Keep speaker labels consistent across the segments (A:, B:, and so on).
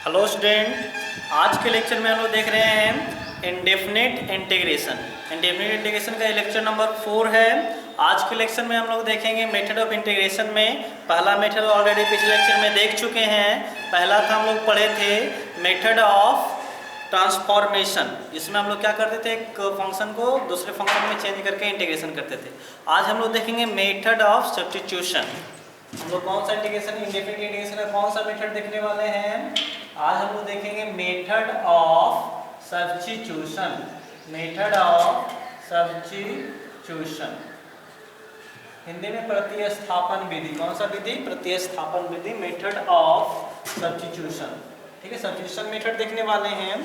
A: Hello student, आज के lecture में हम लोग देख रहे हैं इंडेफिनिट इंटीग्रेशन। इंडेफिनिट इंटीग्रेशन का लेक्चर नंबर 4 है। आज के लेक्चर में हम लोग देखेंगे मेथड ऑफ इंटीग्रेशन में पहला मेथड ऑलरेडी पिछले लेक्चर में देख चुके हैं। पहला था हम लोग पढ़े थे मेथड ऑफ ट्रांसफॉर्मेशन, जिसमें हम लोग क्या करते थे, एक फंक्शन को दूसरे फंक्शन में चेंज करके इंटीग्रेशन करते थे। आज हम लोग देखेंगे मेथड ऑफ सब्स्टिट्यूशन। हम लोग कौन सा इंटीग्रेशन, इंडेफिनिट इंटीग्रेशन का कौन सा मेथड देखने वाले हैं? आज हम लोग देखेंगे method of substitution. Method of substitution, Hindi में प्रतिस्थापन विधि। कौन सा विधि? प्रतिस्थापन विधि, मेथड ऑफ सब्स्टिट्यूशन। ठीक है, सब्स्टिट्यूशन मेथड देखने वाले हैं।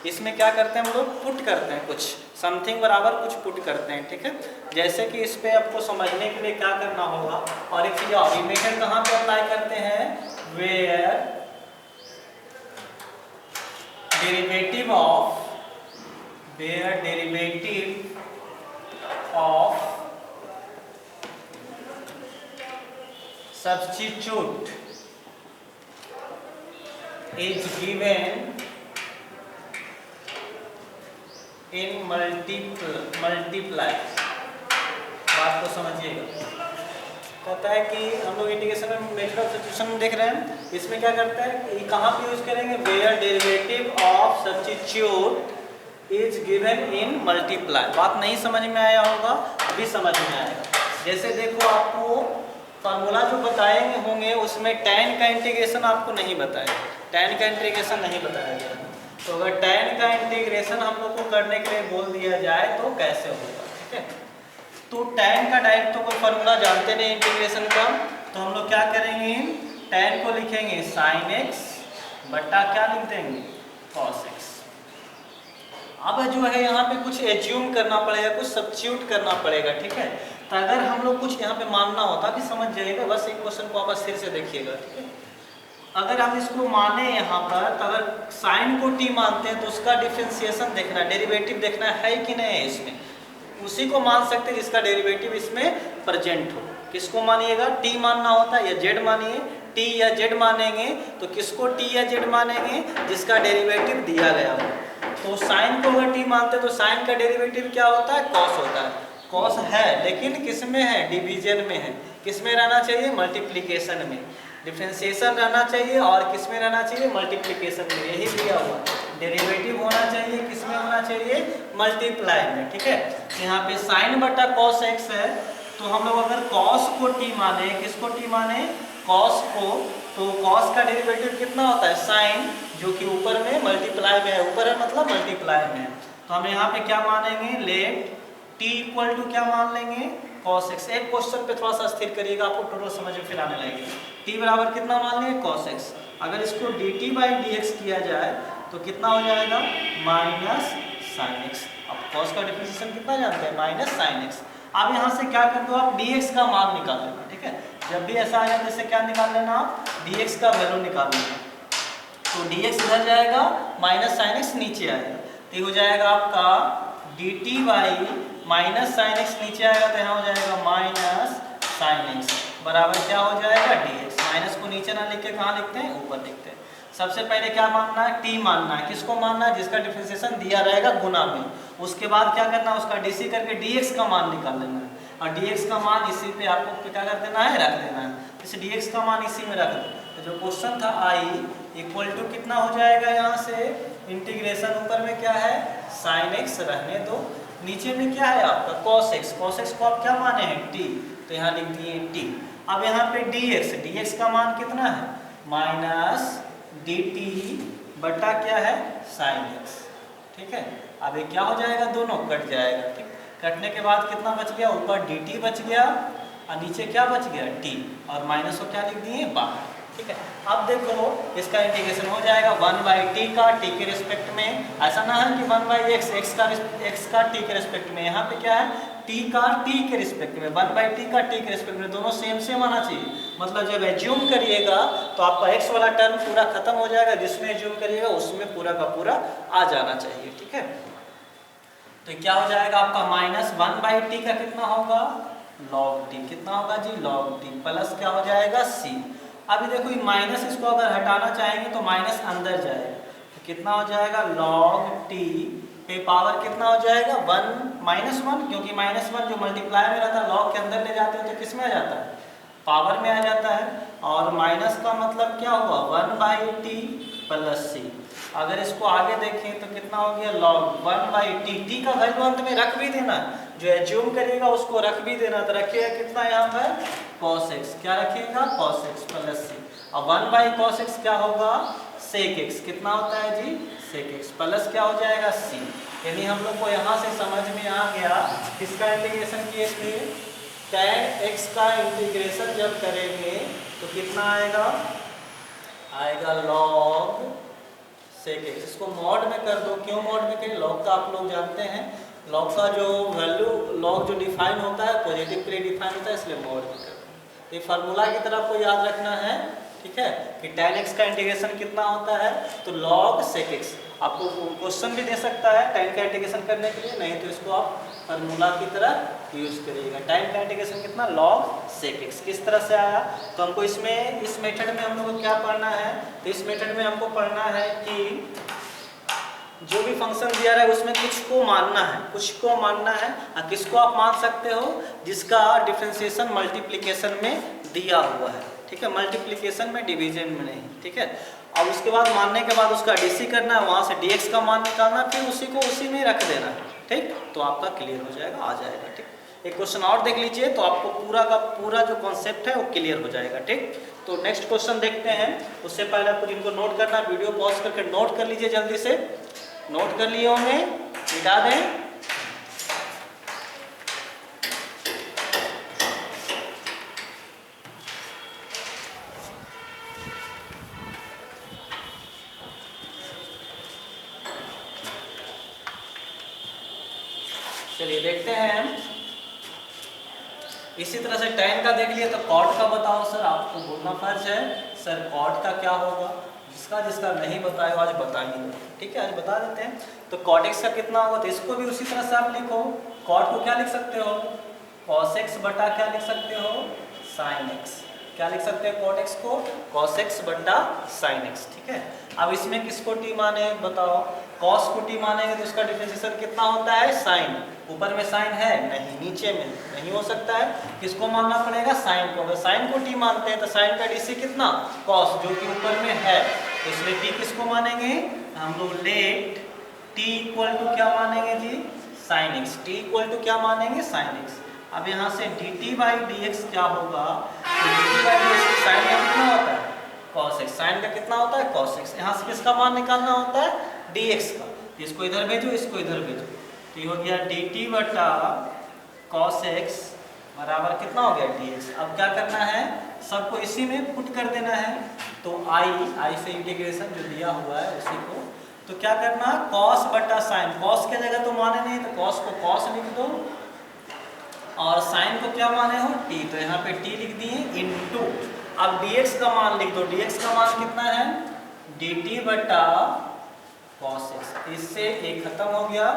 A: इसमें क्या करते हैं हम लोग, पुट करते हैं, कुछ समथिंग बराबर कुछ पुट करते हैं। ठीक है, जैसे कि इस पे आपको समझने के लिए क्या करना होगा, और एक चीज और, मेथड कहाँ पे अप्लाई करते हैं? Where derivative of substitute is given in multiply। बात को समझिएगा। कहता है कि हम लोग इंटीग्रेशन में मेथड ऑफ सब्स्टिट्यूशन देख रहे हैं। इसमें क्या करता है, कहाँ पे यूज करेंगे? Where derivative of substitute is given in multiply. बात नहीं समझ में आया होगा, अभी समझ में आएगा। जैसे देखो, आपको फार्मूला जो बताएंगे होंगे उसमें tan का इंटीग्रेशन आपको नहीं बताया, tan का इंटीग्रेशन नहीं बताया गया। तो अगर tan का इंटीग्रेशन हम लोग को करने के लिए बोल दिया जाए तो कैसे होगा? ठीक है, तो tan का डायरेक्ट तो कोई फार्मूला जानते नहीं इंटीग्रेशन का, तो हम लोग क्या करेंगे, tan को लिखेंगे sin x बट्टा क्या लिख देंगे, cos x। अब जो है यहाँ पे कुछ एज्यूम करना पड़ेगा, कुछ सब्स्टिट्यूट करना पड़ेगा। ठीक है, तो अगर हम लोग कुछ यहाँ पे मानना होता भी समझ जाइएगा, बस एक क्वेश्चन को आप स्थिर से देखिएगा। ठीक है, अगर हम इसको माने यहाँ पर, तो अगर साइन को t मानते हैं तो उसका डिफरेंशिएशन देखना है, डेरिवेटिव देखना है कि नहीं है इसमें। उसी को मान सकते हैं जिसका डेरिवेटिव इसमें प्रेजेंट हो। किसको मानिएगा? t मानना होता है या z मानिए। t या z मानेंगे तो किसको t या z मानेंगे? जिसका डेरिवेटिव दिया गया हो। तो साइन को अगर t मानते हैं तो साइन का डेरिवेटिव क्या होता है? कॉस होता है। कॉस है, लेकिन किस में है? डिवीजन में है। किस में रहना चाहिए? मल्टीप्लिकेशन में। डिफरेंशिएशन रहना चाहिए और किस में रहना चाहिए? मल्टीप्लिकेशन में। यही दिया हुआ डेरिवेटिव होना चाहिए, किस में होना चाहिए? मल्टीप्लाई में। ठीक है, यहाँ पे साइन बटा कॉस एक्स है, तो हम लोग अगर कॉस को t माने, किसको t माने? कॉस को, तो कॉस का डेरिवेटिव कितना होता है? साइन, जो कि ऊपर में मल्टीप्लाई में है। ऊपर है मतलब मल्टीप्लाई में है। तो हम यहाँ पे क्या मानेंगे? लेट t इक्वल टू क्या मान लेंगे? cos x। एक क्वेश्चन पे थोड़ा सा स्थिर करिएगा, आपको टोटल समझ में फिर आने लगेगा। t बराबर कितना मान लेंगे? cos x। अगर इसको dt बाई dx किया जाए तो कितना हो जाएगा? Minus sine x। अब cos का डिफरेंशिएशन कितना जानते हैं? Minus sine x। अब यहाँ से क्या कर दो आप? dx का मान निकाल लेना। ठीक है, जब भी ऐसा आ जाए जैसे क्या निकाल लेना आप? dx का वैल्यू निकाल लेना। तो dx इधर जाएगा, माइनस साइन x नीचे आएगा, तो हो जाएगा आपका dt by minus sine x नीचे आएगा, तो यहाँ हो जाएगा माइनस साइन एक्स बराबर क्या हो जाएगा? dx। माइनस को नीचे ना लिख के कहाँ लिखते हैं? ऊपर लिखते हैं। सबसे पहले क्या मानना है? t मानना है। किसको मानना है? जिसका डिफरेंशिएशन दिया रहेगा गुना में। उसके बाद क्या करना है? उसका dc करके dx का मान निकाल लेना है, और dx का मान इसी पे आपको क्या कर देना है? रख देना है। इसे dx का मान इसी में रख दो। तो जो क्वेश्चन था i इक्वल टू कितना हो जाएगा? यहाँ से इंटीग्रेशन ऊपर में क्या है? साइन एक्स रहने दो, नीचे में क्या है आपका? cos x। cos x को आप क्या माने हैं? t, तो यहाँ लिख दिए t। अब यहाँ पे dx का मान कितना है? माइनस dt बटा क्या है? Sine x। ठीक है, अब ये क्या हो जाएगा? दोनों कट जाएगा। ठीक, कटने के बाद कितना बच गया? ऊपर dt बच गया और नीचे क्या बच गया? t, और माइनस को क्या लिख दिए? बाहर। ठीक है, अब देखो इसका इंटीग्रेशन हो जाएगा 1 बाई टी का t के रिस्पेक्ट में। ऐसा ना है कि 1 बाई एक्स, x का t के रिस्पेक्ट में। यहाँ पे क्या है? t का t के रिस्पेक्ट में, 1 बाई टी का t के रिस्पेक्ट में। दोनों सेम सेम आना चाहिए। मतलब जब एज्यूम करिएगा तो आपका x वाला टर्म पूरा खत्म हो जाएगा, जिसमें एज्यूम करिएगा उसमें पूरा का पूरा आ जाना चाहिए। ठीक है, तो क्या हो जाएगा आपका? माइनस 1 बाई टी का कितना होगा? Log T. कितना होगा जी? Log T. प्लस क्या हो जाएगा? c। अभी देखो ये माइनस, इसको अगर हटाना चाहेंगे तो माइनस अंदर जाएगा, तो कितना हो जाएगा log t पे पावर कितना हो जाएगा 1 माइनस 1, क्योंकि माइनस 1 जो मल्टीप्लाई में रहता है लॉग के अंदर ले जाते हो तो किस में आ जाता है, पावर में आ जाता है। और माइनस का मतलब क्या हुआ 1/t प्लस c। अगर इसको आगे देखें तो कितना हो गया log 1/t, t का वैल्यू अंत में रख भी देना, जो एज्यूम करेगा उसको रख भी देना, तो रखिएगा कितना यहाँ पर cos x, क्या रखिएगा cos x प्लस c। अब 1/cos x क्या होगा sec x, कितना होता है जी sec x प्लस क्या हो जाएगा c। यानी हम लोग को यहाँ से समझ में आ गया किसका इंटीग्रेशन किए थे, tan x का इंटीग्रेशन जब करेंगे तो कितना आएगा, आएगा log sec x। इसको मॉड में कर दो, क्यों मॉड में करें, log का आप लोग जानते हैं, log का जो वैल्यू log जो डिफाइन होता है पॉजिटिव के लिए डिफाइन होता है, इसलिए मॉड में कर दो। ये फार्मूला की तरह आपको याद रखना है, ठीक है, कि tan x का इंटीग्रेशन कितना होता है, तो log sec x। आपको क्वेश्चन भी दे सकता है tan का इंटीग्रेशन करने के लिए, नहीं तो इसको आप फार्मूला की तरह यूज करिएगा। tan का इंटीग्रेशन कितना log sec x। किस तरह से आया, तो हमको इसमें इस मेथड में हम लोग को क्या पढ़ना है, तो इस मेथड में हमको पढ़ना है कि जो भी फंक्शन दिया रहा है उसमें कुछ को मानना है, कुछ को मानना है। और किसको आप मान सकते हो, जिसका डिफरेंशिएशन मल्टीप्लिकेशन में दिया हुआ है, ठीक है, मल्टीप्लिकेशन में डिवीजन में नहीं, ठीक है। अब उसके बाद मानने के बाद उसका डीसी करना है, वहाँ से dx का मान निकालना, फिर उसी को उसी में रख देना है, ठीक, तो आपका क्लियर हो जाएगा, आ जाएगा, ठीक। एक क्वेश्चन और देख लीजिए तो आपको पूरा का पूरा जो कॉन्सेप्ट है वो क्लियर हो जाएगा, ठीक। तो नेक्स्ट क्वेश्चन देखते हैं, उससे पहले आपको इनको नोट करना, वीडियो पॉज करके नोट कर लीजिए, जल्दी से नोट कर लिए होंगे, मिटा दें। चलिए देखते हैं। इसी तरह से tan का देख लिया, तो cot का बताओ सर, आपको बोलना फर्ज है सर cot का क्या होगा, जिसका जिसका नहीं बताया आज बताइए, ठीक है, आज बता देते हैं। तो cot x का कितना होगा, तो इसको भी उसी तरह से आप लिखो, cot को क्या लिख सकते हो cos x बटा क्या लिख सकते हो sin x, क्या लिख सकते हैं cot x को cos x बटा sin x, ठीक है। अब इसमें किसको t माने बताओ, cos को t मानेंगे तो इसका डिफरेंशिएशन कितना होता है sin, ऊपर में sin है नहीं, नीचे में नहीं हो सकता है, किसको मानना पड़ेगा sin को। अगर sin को t मानते हैं तो sin का dc कितना cos, जो कि ऊपर में है, तो इसलिए t किसको मानेंगे हम लोग, लेट t इक्वल टू क्या मानेंगे जी sin x, t equal to क्या मानेंगे sin x। अब यहाँ से dt/dx क्या होगा, तो dt/dx sin का कितना होता है cos x, sin का कितना होता है cos x। यहाँ से किसका मान निकालना होता है dx का, इसको इधर भेजो इसको इधर भेजो, तो ये हो गया dt बटा cos x बराबर कितना हो गया dx। अब क्या करना है, सबको इसी में पुट कर देना है, तो i से इंटीग्रेशन जो दिया हुआ है उसी को, तो क्या करना cos बटा sin, cos के जगह तो माने नहीं तो cos को cos लिख दो, और sin को क्या माने हो t, तो यहाँ पे t लिख दिए इनटू, अब dx का मान लिख दो, dx का मान कितना है dt बटा cos x, इससे एक खत्म हो गया,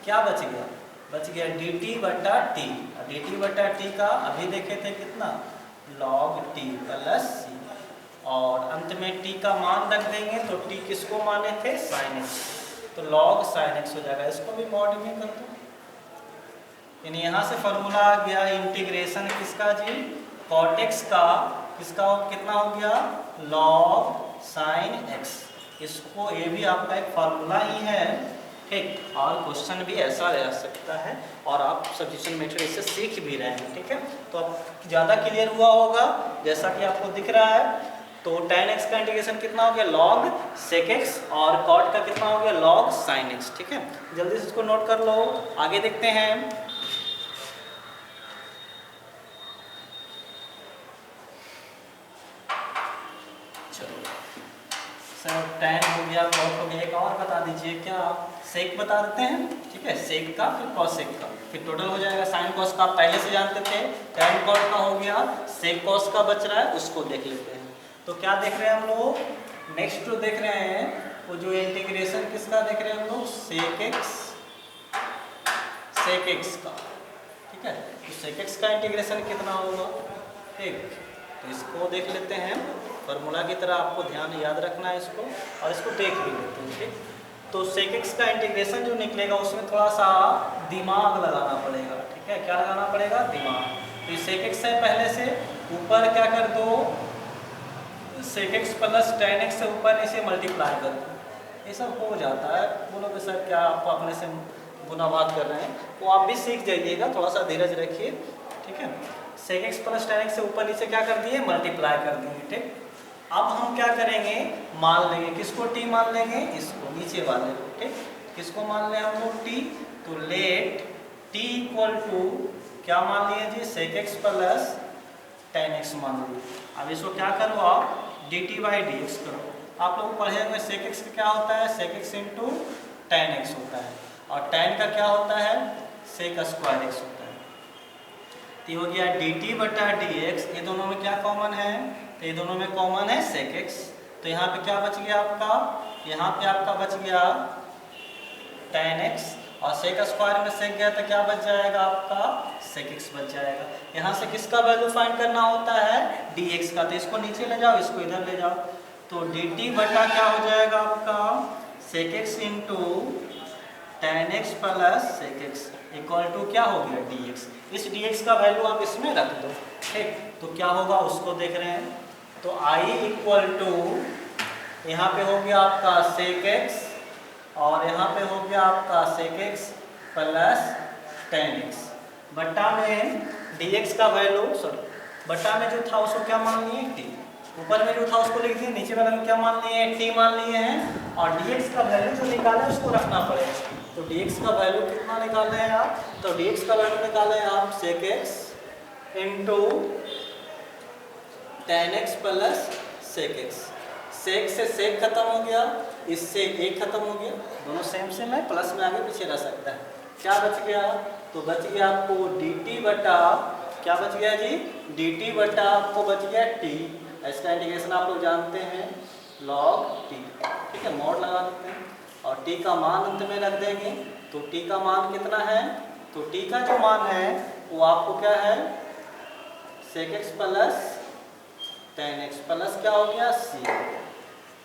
A: क्या बच गया, बच गया dt बटा t, dt बटा t का अभी देखे थे कितना log t प्लस c, और अंत में t का मान रख देंगे, तो t किसको माने थे sin x, तो log sin x हो जाएगा। इसको भी मॉड में कर दो, यानी यहाँ से फॉर्मूला आ गया इंटीग्रेशन किसका जी cot x का, किसका कितना हो गया log sin x। इसको ये भी आपका एक फार्मूला ही है, ठीक, और क्वेश्चन भी ऐसा रह सकता है, और आप सब्स्टिट्यूशन मेथड इससे सीख भी रहे हैं, ठीक है। तो अब ज़्यादा क्लियर हुआ होगा जैसा कि आपको दिख रहा है। तो tan x का इंटीग्रेशन कितना हो गया log sec x, और cot का कितना हो गया log sin x, ठीक है। जल्दी से इसको नोट कर लो, आगे देखते हैं। सर tan हो गया cot हो गया, एक और बता दीजिए, क्या sec बता देते हैं, ठीक है, sec का फिर cos sec का, फिर टोटल हो जाएगा sin cos का, आप पहले से जानते थे, tan cot का हो गया, sec cos का बच रहा है, उसको देख लेते हैं। तो क्या देख रहे हैं हम लोग, नेक्स्ट जो देख रहे हैं वो जो इंटीग्रेशन किसका देख रहे हैं हम लोग sec x का, ठीक है। तो sec x का इंटीग्रेशन कितना होगा, ठीक, तो इसको देख लेते हैं, फार्मूला की तरह आपको ध्यान याद रखना है इसको, और इसको देख भी लेते हैं। ठीक, तो sec x का इंटीग्रेशन जो निकलेगा उसमें थोड़ा सा दिमाग लगाना पड़ेगा। ठीक है, क्या लगाना पड़ेगा? दिमाग। तो sec x है, पहले से ऊपर क्या कर दो, sec x plus tan x से ऊपर इसे मल्टीप्लाई कर दो, ये सब हो जाता है। बोलोगे सर क्या आप अपने से गुनाबात कर रहे हैं, तो आप भी सीख जाइएगा, थोड़ा सा धीरज रखिए। ठीक है, sec x plus tan x से ऊपर नीचे क्या कर दिए, मल्टीप्लाई कर दिए। ठीक, अब हम क्या करेंगे, मान लेंगे, किसको t मान लेंगे, इसको नीचे वाले को। ठीक, किसको मान लें हम लोग, t, तो लेट t इक्वल टू क्या मान लिए जी, sec x plus tan x मान लो। अब इसको क्या करो आप, dt बाई dx करो। आप लोग पढ़े हुए sec x का क्या होता है, sec x into tan x होता है, और tan का क्या होता है, sec स्क्वायर x होता है। तो ये हो गया dt बटा dx, ये दोनों में क्या कॉमन है, तो ये दोनों में कॉमन है sec x। तो यहाँ पे क्या बच गया आपका, यहाँ पे आपका बच गया tan x, और sec स्क्वायर में sec गया तो क्या बच जाएगा आपका, sec x बच जाएगा। यहाँ से किसका वैल्यू फाइंड करना होता है, dx का, तो इसको नीचे ले जाओ, इसको इधर ले जाओ, तो dt बटा क्या हो जाएगा आपका, sec x into tan x plus sec x equal to क्या हो गया, dx। इस dx का वैल्यू आप इसमें रख दो। ठीक, तो क्या होगा उसको देख रहे हैं, तो I इक्वल टू यहाँ पे हो गया आपका sec x, और यहाँ पे हो गया आपका sec x plus tan x, बट्टा में dx का वैल्यू, सॉरी बट्टा में जो था उसको क्या मान लिए, t, ऊपर में जो था उसको लिख दिए, नीचे वाले में क्या मान लिए, t मान लिए हैं, और dx का वैल्यू जो निकाले उसको रखना पड़ेगा। तो dx का वैल्यू कितना निकाले हैं आप, तो dx का वैल्यू निकाले हैं आप sec x into tan x plus sec x। sec से sec खत्म हो गया, इससे एक खत्म हो गया, दोनों सेम सेम है, प्लस में आगे पीछे रह सकता है। क्या बच गया, तो बच गया आपको dt बटा, क्या बच गया जी, dt बटा आपको बच गया t। इसका इंटीग्रेशन आप लोग जानते हैं log t। ठीक है, मॉड लगा देते हैं और t का मान अंत में रख देंगे। तो t का मान कितना है, तो t का जो मान है वो आपको क्या है, sec x plus tan x plus क्या हो गया c।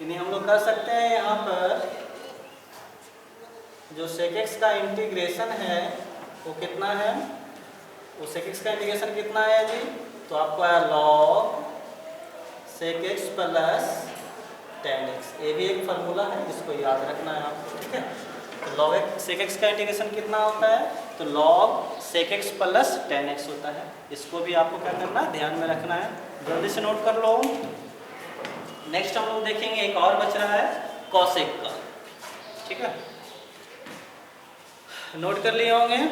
A: यानी हम लोग कर सकते हैं यहाँ पर जो sec x का इंटीग्रेशन है वो कितना है, वो sec x का इंटीग्रेशन कितना है जी, तो आपको आया log sec x plus tan x। ये भी एक फार्मूला है, इसको याद रखना है आपको। ठीक है, तो log sec x का इंटीग्रेशन कितना होता है, तो log sec x plus tan x होता है। इसको भी आपको क्या करना है, ध्यान में रखना है, जल्दी से नोट कर लो। नेक्स्ट हम लोग देखेंगे, एक और बच रहा है cosec का। ठीक है, नोट कर लिए होंगे।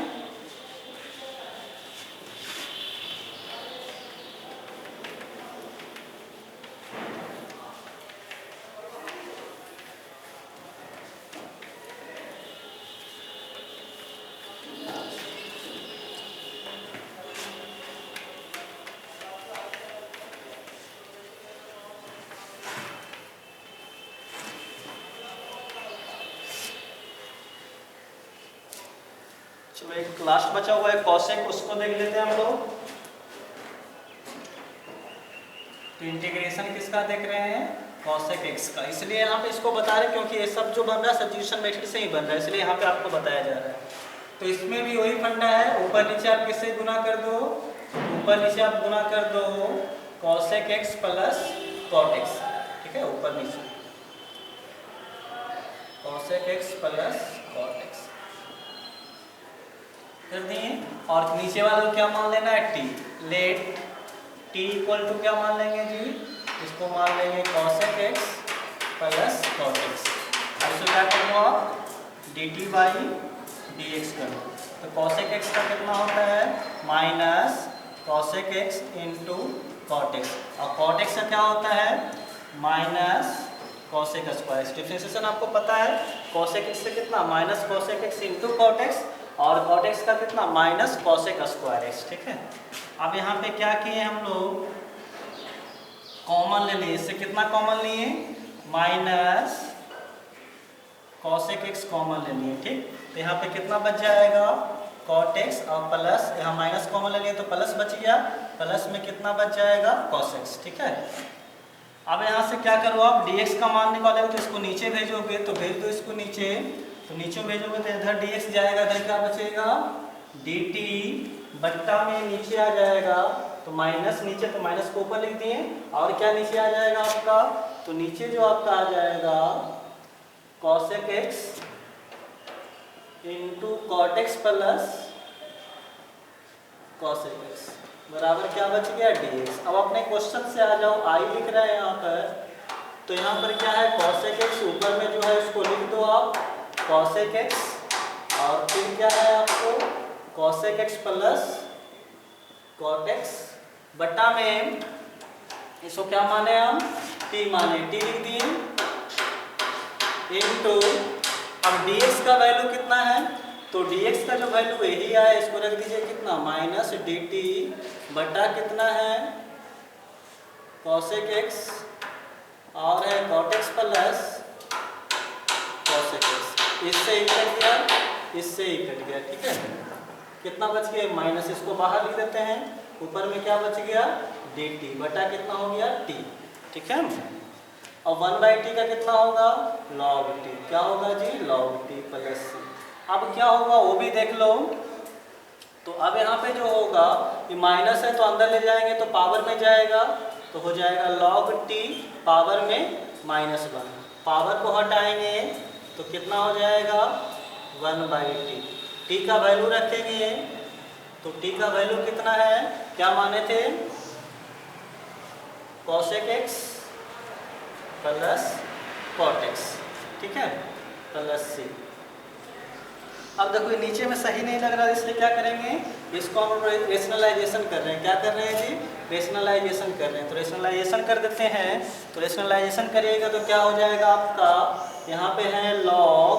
A: चलो एक लास्ट बचा हुआ है cosec, उसको देख लेते हैं हम लोग। तो इंटीग्रेशन किसका देख रहे हैं, cosec x का, इसलिए यहाँ पे इसको बता रहे हैं क्योंकि ये सब जो बन रहा है सब्स्टिट्यूशन मेथड से ही बन रहा है, इसलिए यहाँ पे आपको बताया जा रहा है। तो इसमें भी वही फंडा है, ऊपर नीचे आप किससे गुना कर दो, ऊपर नीचे आप गुना कर दो cosec x प्लस cot x। ठीक है, ऊपर नीचे cosec x प्लस cot x कर दिए, और नीचे वाले को क्या मान लेना है, t। Let t equal to क्या मान लेंगे जी, इसको मान लेंगे cosec x प्लस cot x। अब इसको क्या करो आप, dt बाई dx करो। तो cosec x का कितना होता है, minus cosec x into cot x, और cot x का क्या होता है, माइनस cosec स्क्वायर। डिफरेंशिएशन आपको पता है, cosec x से कितना, minus cosec x into cot x, और cot x का कितना, माइनस cosec स्क्वायर x। ठीक है, अब यहाँ पे क्या किए हम लोग, कॉमन ले लिए, इससे कितना कॉमन लिए, माइनस cosec x कॉमन ले लिए। ठीक, तो यहाँ पे कितना बच जाएगा, कॉट एक्स और प्लस, यहाँ माइनस कॉमन ले लिए तो प्लस बच गया, प्लस में कितना बच जाएगा कॉस एक्स। ठीक है, अब यहाँ से क्या करो आप dx का मान निकालोगे तो इसको नीचे भेजोगे, तो भेज दो इसको नीचे, तो नीचे भेजोगे तो इधर dx जाएगा, इधर क्या बचेगा dt, बट्टा में नीचे आ जाएगा तो माइनस, नीचे तो माइनस को ऊपर लिख दिए, और क्या नीचे आ जाएगा आपका, तो नीचे जो आपका आ जाएगा cosec x into cot x plus cosec x बराबर क्या बच गया dx। अब अपने क्वेश्चन से आ जाओ, आई लिख रहा है यहाँ पर, तो यहाँ पर क्या है cosec x, ऊपर में जो है उसको लिख दो आप cosec x, और फिर क्या है आपको cosec x प्लस cot x, बटा में इसको क्या माने हम t माने, t लिख दिए, इनटू अब dx का वैल्यू कितना है, तो dx का जो वैल्यू यही आया, इसको रख दीजिए कितना माइनस dt बटा कितना है cosec x और है cot x plus cosec x, इससे ही कट गया, इससे ही कट गया। ठीक है, कितना बच गया माइनस, इसको बाहर लिख देते हैं, ऊपर में क्या बच गया dt बटा कितना हो गया t। ठीक है, और 1/t का कितना होगा log t, क्या होगा जी log t प्लस c। अब क्या होगा वो भी देख लो, तो अब यहाँ पे जो होगा ये माइनस है तो अंदर ले जाएंगे तो पावर में जाएगा, तो हो जाएगा log t पावर में -1, पावर को हटाएंगे तो कितना हो जाएगा 1/t, t का वैल्यू रखेंगे तो t का वैल्यू कितना है, क्या माने थे cosec x प्लस cot x। ठीक है, प्लस c। अब देखो ये नीचे में सही नहीं लग रहा, इसलिए क्या करेंगे, इसको हम रेशनलाइजेशन कर रहे हैं, क्या कर रहे हैं जी रेशनलाइजेशन कर रहे हैं, तो रेशनलाइजेशन कर देते हैं। तो रेशनलाइजेशन करिएगा तो क्या हो जाएगा आपका, यहाँ पे है log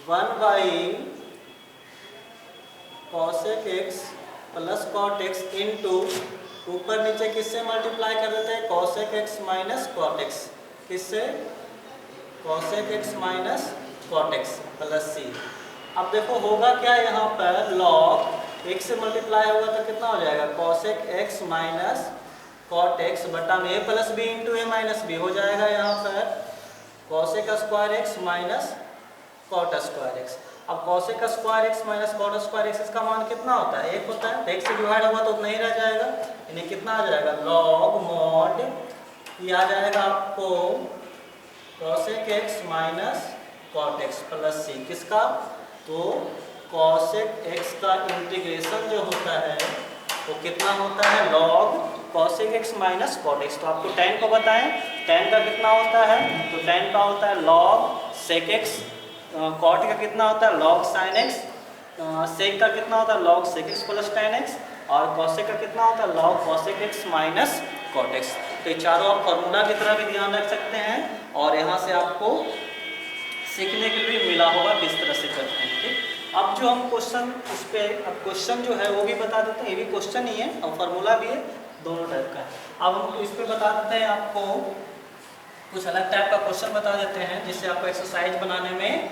A: 1/cosec x प्लस cot x इंटू ऊपर नीचे किससे मल्टीप्लाई कर देते हैं cosec x minus cot x, किससे cosec x minus cot x plus c। अब देखो होगा क्या यहाँ पर log x से मल्टीप्लाई होगा तो कितना हो जाएगा cosec x minus cot x बटा में a plus b into a minus b हो जाएगा यहाँ पर cosec square x minus cot square x। अब cosec square x minus cot square x इसका मान कितना होता है 1 होता है, तो 1 से डिवाइड होगा तो नहीं रह जाएगा, यानी कितना आ जाएगा log mod, ये आ जाएगा आपको cosec x minus cot x plus c, किसका, तो cosec x का इंटीग्रेशन जो होता है वो कितना होता है log cosec x minus cot x। तो आपको tan को बताएं, tan का कितना होता है, तो tan का होता है log sec x, cot का कितना होता है log sin x, sec का कितना होता है log sec x plus tan x, और cosec का कितना होता है log cosec x minus cot x। तो ये चारों आप फॉर्मूला की तरह भी ध्यान रख सकते हैं, और यहाँ से आपको सीखने के लिए मिला होगा किस तरह से करते हैं। ठीक, अब जो हम क्वेश्चन इस पे, अब क्वेश्चन जो है वो भी बता देते हैं, ये भी क्वेश्चन ही है और फार्मूला भी है, दोनों टाइप का है। अब हम इस पे बता देते हैं, आपको कुछ अलग टाइप का क्वेश्चन बता देते हैं जिससे आपको एक्सरसाइज बनाने में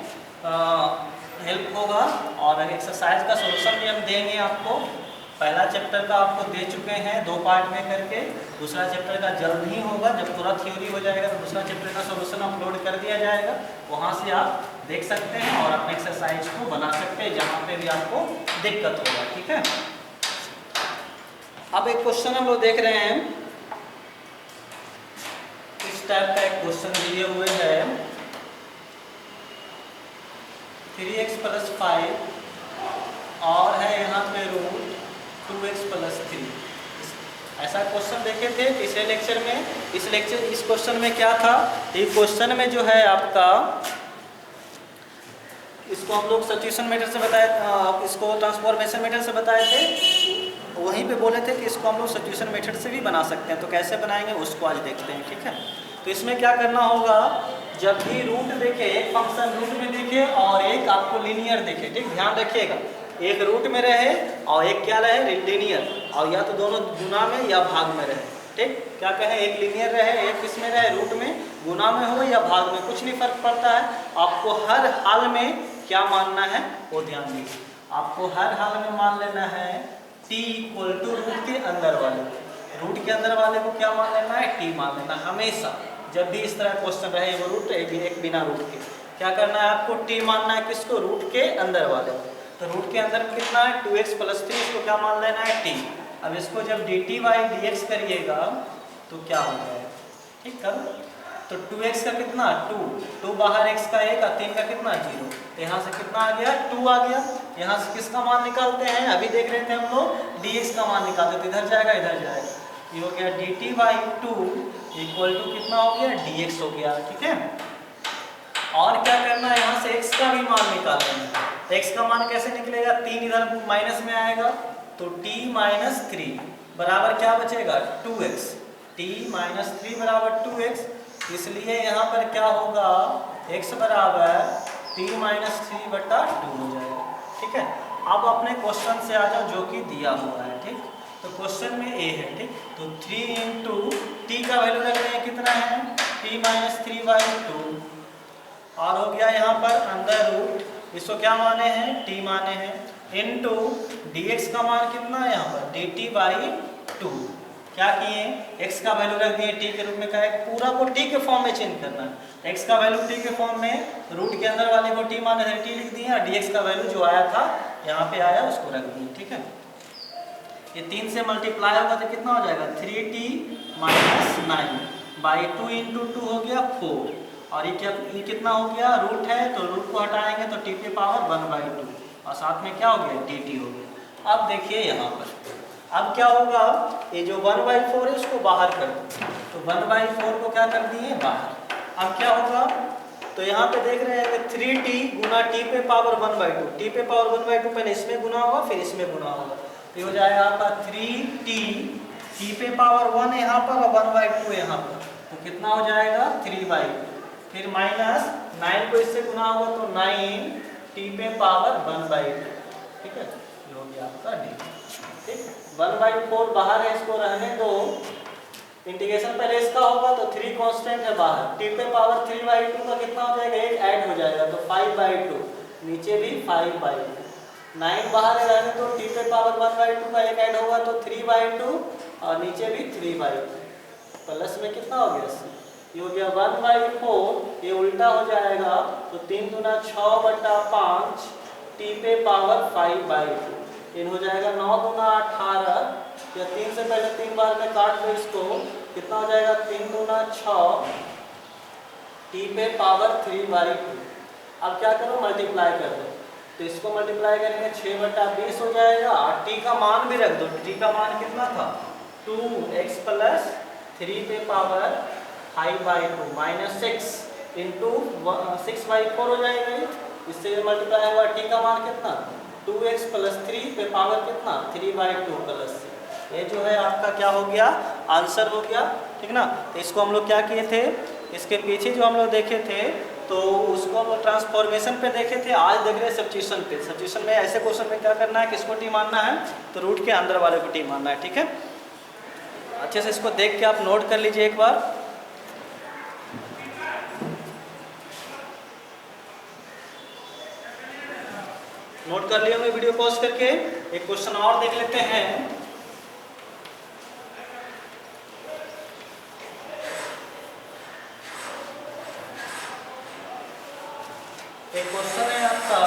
A: हेल्प होगा, और एक्सरसाइज का सोल्यूशन भी हम देंगे आपको। पहला चैप्टर का आपको दे चुके हैं 2 पार्ट में करके, दूसरा चैप्टर का जल्द ही होगा, जब पूरा थ्योरी हो जाएगा तो दूसरा चैप्टर का सोल्यूशन अपलोड कर दिया जाएगा, वहाँ से आप देख सकते हैं और अपने एक्सरसाइज को बना सकते हैं जहाँ पे भी आपको दिक्कत होगा। ठीक है, अब एक क्वेश्चन हम लोग देख रहे हैं, इस टाइप का एक क्वेश्चन दिए हुए है 3x प्लस 5 और है यहाँ पे रूट 2x प्लस 3। ऐसा क्वेश्चन देखे थे पिछले लेक्चर में। इस क्वेश्चन में क्या था, ये क्वेश्चन में जो है आपका, इसको हम लोग सब्स्टिट्यूशन मेथड से बताए, इसको ट्रांसफॉर्मेशन मेथड से बताए थे, वहीं पे बोले थे कि इसको हम लोग सब्स्टिट्यूशन मेथड से भी बना सकते हैं, तो कैसे बनाएंगे उसको आज देखते हैं। ठीक है, तो इसमें क्या करना होगा, जब भी रूट देखे, एक फंक्शन रूट में देखे और एक आपको लीनियर देखे, ठीक ध्यान रखिएगा, एक रूट में रहे और एक क्या रहे लीनियर, और या तो दोनों गुना में या भाग में रहे। ठीक, क्या कहें, एक लीनियर रहे, एक किसमें रहे रूट में, गुना में हो या भाग में, कुछ नहीं फर्क पड़ता है, आपको हर हाल में क्या मानना है वो ध्यान दीजिए। आपको हर हाल में मान लेना है t इक्वल टू रूट के अंदर वाले, रूट के अंदर वाले को क्या मान लेना है, t मान लेना। हमेशा जब भी इस तरह क्वेश्चन रहे, वो रूट एक बिना रूट के, क्या करना है आपको, t मानना है किसको, रूट के अंदर वाले। तो रूट के अंदर कितना है 2x प्लस 3, इसको क्या मान लेना है t। अब इसको जब dt बाई dx करिएगा तो क्या हो जाएगा, ठीक कर। तो 2x का कितना 2 बाहर, x का 1 और 3 का कितना 0, तो यहाँ से कितना आ गया 2 आ गया। यहाँ से किसका मान निकालते हैं, अभी देख रहे थे हम लोग dx का मान निकालते, तो इधर जाएगा इधर जाएगा, ये हो गया dt बाई 2 इक्वल टू कितना हो गया dx हो गया, ठीक है। और क्या करना है, यहाँ से x का भी मान निकालना है। तो x का मान कैसे निकलेगा, 3 इधर माइनस में आएगा, तो t माइनस 3 बराबर क्या बचेगा 2x, t माइनस 3 बराबर 2x। इसलिए यहाँ पर क्या होगा, x बराबर t माइनस 3 बटा 2 हो जाएगा, ठीक है। अब अपने क्वेश्चन से आ जाओ जो कि दिया हुआ है, ठीक। तो क्वेश्चन में a है, ठीक। तो 3 इंटू t का वैल्यू रख रहे हैं कितना है, t माइनस 3 बाई 2, और हो गया यहाँ पर अंदर रूट, इसको क्या माने हैं t माने हैं, इंटू dx का मान कितना है यहाँ पर dt बाई 2। क्या किए, x का वैल्यू रख दिए t के रूप में, क्या है पूरा को t के फॉर्म में चेंज करना है। x का वैल्यू t के फॉर्म में, रूट के अंदर वाले को t माने थे t लिख दिए, और dx का वैल्यू जो आया था यहाँ पे आया उसको रख दिए, ठीक है। ये 3 से मल्टीप्लाई होगा तो कितना हो जाएगा 3t माइनस 9 बाई 2 इंटू 2 हो गया 4, और ये कितना हो गया रूट है, तो रूट को हटाएंगे तो t पे पावर 1 बाई 2, और साथ में क्या हो गया dt हो गया। अब देखिए यहाँ पर, अब क्या होगा, ये जो 1 बाई 4 है उसको बाहर कर दो, तो 1 बाई 4 को क्या कर दिए बाहर। अब क्या होगा, तो यहाँ पे देख रहे हैं कि 3t गुना t पे पावर 1 बाई 2, t पे पावर 1 बाई 2 पहले इसमें गुना होगा फिर इसमें गुना होगा, तो ये हो जाएगा आपका 3t, t पे पावर 1 यहाँ पर और 1 बाई 2 यहाँ पर, तो कितना हो जाएगा 3 बाई 2, फिर माइनस 9 को इससे गुना होगा तो 9 t पे पावर 1 बाई 2, ठीक है, ये हो गया आपका d, ठीक। 1 बाई 4 बाहर है, इसको रहने दो, इंटीग्रेशन पहले इसका होगा तो 3 कांस्टेंट है बाहर, t पे पावर 3 बाई 2 का कितना हो जाएगा, 1 ऐड हो जाएगा तो 5 बाई 2, नीचे भी 5 बाई 2, 9 बाहर है रहने दो, t पे पावर 1 बाई 2 का 1 ऐड होगा तो 3 बाई 2, और नीचे भी 3 बाई 2, प्लस में कितना हो गया, ये हो गया 1 बाई 4, ये उल्टा हो जाएगा तो 3 दूना 6 बटा 5 t पे पावर 5 बाई 2, इन हो जाएगा 9 दूना 18, या 3 से पहले 3 बार में काट दो इसको, कितना हो जाएगा 3 दूना 6 t पे पावर 3 बाई 2। अब क्या करो मल्टीप्लाई कर दो, तो इसको मल्टीप्लाई करेंगे 6 बटा 20 हो जाएगा, और t का मान भी रख दो, t का मान कितना था 2x प्लस 3 पे power 5 by 2 minus 6 into 6 by 4 हो जाएगा, इससे मल्टीप्लाई होगा, t का मान कितना 2x प्लस 3 पे पावर कितना 3 बाई 2 प्लस, ये जो है आपका क्या हो गया आंसर हो गया, ठीक ना। तो इसको हम लोग क्या किए थे, इसके पीछे जो हम लोग देखे थे तो उसको हम लोग ट्रांसफॉर्मेशन पे देखे थे, आज देख रहे हैं सब्स्टिट्यूशन पे। सब्स्टिट्यूशन में ऐसे क्वेश्चन में क्या करना है, किसको टी मानना है, तो रूट के अंदर वाले को टी मानना है, ठीक है। अच्छे से इसको देख के आप नोट कर लीजिए एक बार। नोट कर लिए होंगे वीडियो पॉज करके, एक क्वेश्चन और देख लेते हैं। एक क्वेश्चन है आपका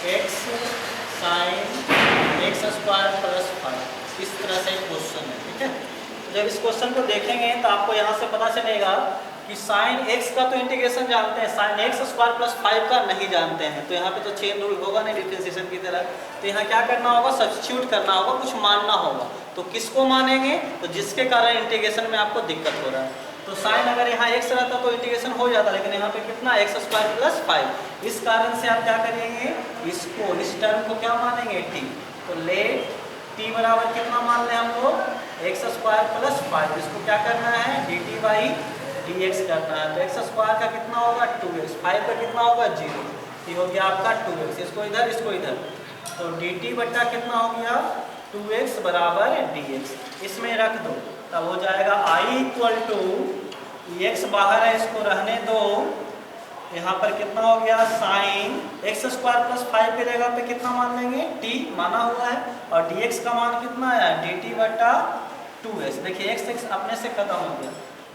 A: x sine x square plus 5, इस तरह से एक क्वेश्चन है, ठीक है। जब इस क्वेश्चन को देखेंगे तो आपको यहाँ से पता चलेगा कि साइन x का तो इंटीग्रेशन जानते हैं, साइन x स्क्वायर प्लस 5 का नहीं जानते हैं, तो यहाँ पे तो चेन रूल होगा नहीं डिफरेंशिएशन की तरह, तो यहाँ क्या करना होगा सब्स्टिट्यूट करना होगा, कुछ मानना होगा। तो किसको मानेंगे, तो जिसके कारण इंटीग्रेशन में आपको दिक्कत हो रहा है। तो साइन अगर यहाँ x रहता तो इंटीग्रेशन हो जाता, लेकिन यहाँ पे कितना x स्क्वायर प्लस 5, इस कारण से आप क्या करेंगे, इसको इस टर्म को क्या मानेंगे t, तो लेट t बराबर कितना मान लें हम लोग x स्क्वायर प्लस 5, इसको क्या करना है dt बाई dx करना है, तो x स्क्वायर का कितना होगा 2x, 5 का कितना होगा 0, ये हो गया आपका 2x, इसको इधर इसको इधर, तो dt बट्टा कितना हो गया 2x बराबर dx, इसमें रख दो, तब हो जाएगा i इक्वल टू x बाहर है, इसको रहने दो। यहाँ पर कितना हो गया साइन एक्स स्क्वायर प्लस 5 की जगह पे कितना मान लेंगे t माना हुआ है, और dx का मान कितना आया dt बटा 2s। देखिए x अपने से खत्म हो गया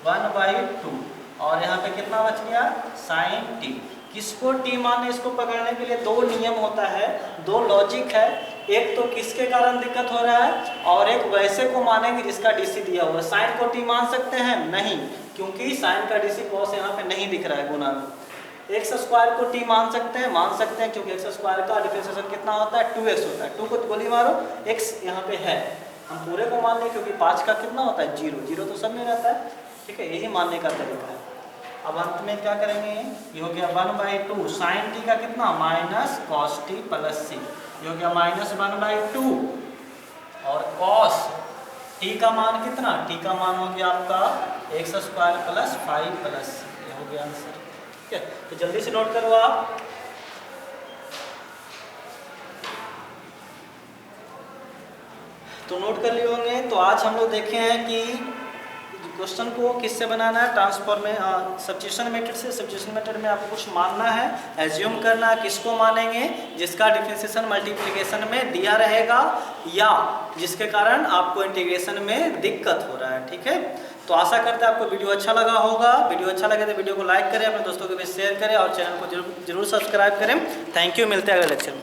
A: 1/2, और यहाँ पे कितना बच गया साइन t। किसको t माने इसको पकड़ने के लिए दो नियम होता है, दो लॉजिक है। एक तो किसके कारण दिक्कत हो रहा है, और एक वैसे को मानेंगे जिसका डीसी दिया हुआ है। साइन को t मान सकते हैं नहीं, क्योंकि साइन का डीसी कॉस यहाँ पे नहीं दिख रहा है गुना में। एक्स स्क्वायर को t मान सकते हैं क्योंकि एक्स स्क्वायर का डिफरेंशिएशन कितना होता है 2x होता है। 2 को गोली मारो, x यहाँ पे है, हम पूरे को मान लें क्योंकि 5 का कितना होता है 0, 0 तो सब में रहता है, ठीक है। यही मानने का तरीका है। अब अंत में क्या करेंगे, ये हो गया 1/2 साइन t का कितना minus cos t plus c, ये हो गया -1/2, और कॉस t का मान कितना, t का मान हो गया आपका x square plus 5 plus c, ये हो गया आंसर। ठीक है, तो जल्दी से नोट करो आप। तो नोट कर लिए होंगे। तो आज हम लोग देखे हैं कि क्वेश्चन को किससे बनाना है, ट्रांसफॉर्मेशन सब्स्टिट्यूशन मेथड से। सब्स्टिट्यूशन मेथड में आपको कुछ मानना है, एज्यूम करना है। किसको मानेंगे, जिसका डिफरेंशिएशन मल्टीप्लिकेशन में दिया रहेगा या जिसके कारण आपको इंटीग्रेशन में दिक्कत हो रहा है। ठीक है, तो आशा करते हैं आपको वीडियो अच्छा लगा होगा। वीडियो अच्छा लगे तो वीडियो को लाइक करें, अपने दोस्तों के बीच शेयर करें, और चैनल को जरूर सब्सक्राइब करें। थैंक यू, मिलते हैं अगले लेक्चर में।